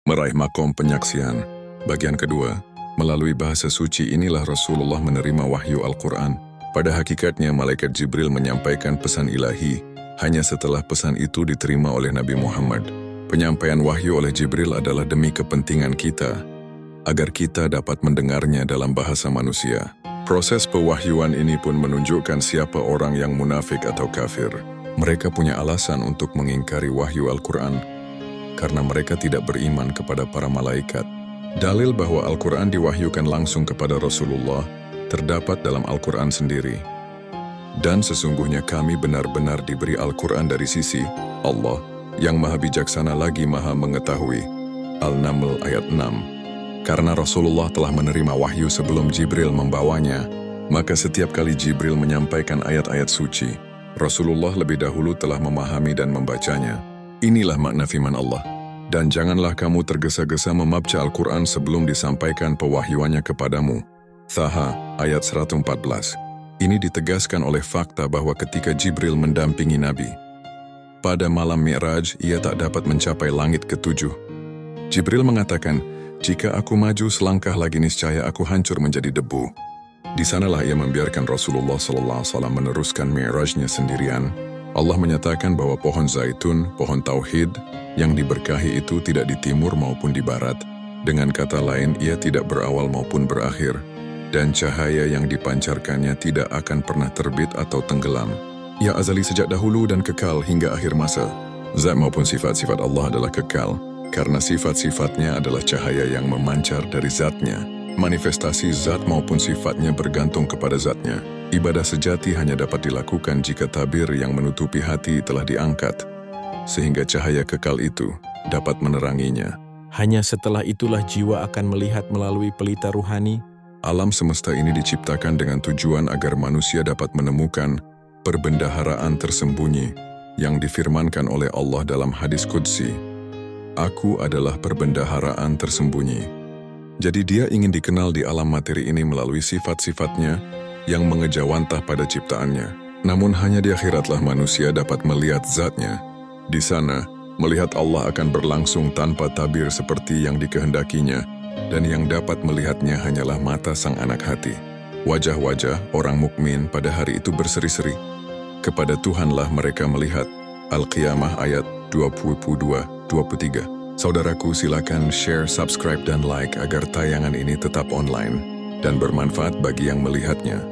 Meraih makom penyaksian. Bagian kedua, melalui bahasa suci inilah Rasulullah menerima wahyu Al-Quran. Pada hakikatnya malaikat Jibril menyampaikan pesan ilahi hanya setelah pesan itu diterima oleh Nabi Muhammad. Penyampaian wahyu oleh Jibril adalah demi kepentingan kita, agar kita dapat mendengarnya dalam bahasa manusia. Proses pewahyuan ini pun menunjukkan siapa orang yang munafik atau kafir. Mereka punya alasan untuk mengingkari wahyu Al-Quran, karena mereka tidak beriman kepada para malaikat. Dalil bahwa Al-Quran diwahyukan langsung kepada Rasulullah terdapat dalam Al-Quran sendiri. Dan sesungguhnya kami benar-benar diberi Al-Quran dari sisi Allah, yang maha bijaksana lagi maha mengetahui. Al-Naml ayat 6. Karena Rasulullah telah menerima wahyu sebelum Jibril membawanya, maka setiap kali Jibril menyampaikan ayat-ayat suci, Rasulullah lebih dahulu telah memahami dan membacanya. Inilah makna firman Allah. Dan janganlah kamu tergesa-gesa membaca Al-Quran sebelum disampaikan pewahyuannya kepadamu. Thaha, ayat 114. Ini ditegaskan oleh fakta bahwa ketika Jibril mendampingi Nabi, pada malam Mi'raj ia tak dapat mencapai langit ketujuh. Jibril mengatakan, jika aku maju selangkah lagi niscaya aku hancur menjadi debu. Di sanalah ia membiarkan Rasulullah SAW meneruskan Mi'rajnya sendirian. Allah menyatakan bahwa pohon zaitun, pohon tauhid, yang diberkahi itu tidak di timur maupun di barat. Dengan kata lain, ia tidak berawal maupun berakhir. Dan cahaya yang dipancarkannya tidak akan pernah terbit atau tenggelam. Ia azali sejak dahulu dan kekal hingga akhir masa. Zat maupun sifat-sifat Allah adalah kekal, karena sifat-sifatnya adalah cahaya yang memancar dari zatnya. Manifestasi zat maupun sifatnya bergantung kepada zatnya. Ibadah sejati hanya dapat dilakukan jika tabir yang menutupi hati telah diangkat, sehingga cahaya kekal itu dapat meneranginya. Hanya setelah itulah jiwa akan melihat melalui pelita ruhani. Alam semesta ini diciptakan dengan tujuan agar manusia dapat menemukan perbendaharaan tersembunyi yang difirmankan oleh Allah dalam hadis Qudsi. Aku adalah perbendaharaan tersembunyi. Jadi dia ingin dikenal di alam materi ini melalui sifat-sifatnya yang mengejawantah pada ciptaannya. Namun hanya di akhiratlah manusia dapat melihat zatnya. Di sana, melihat Allah akan berlangsung tanpa tabir seperti yang dikehendakinya, dan yang dapat melihatnya hanyalah mata sang anak hati. Wajah-wajah orang mukmin pada hari itu berseri-seri. Kepada Tuhanlah mereka melihat. Al-Qiyamah ayat 22-23. Saudaraku, silakan share, subscribe, dan like agar tayangan ini tetap online dan bermanfaat bagi yang melihatnya.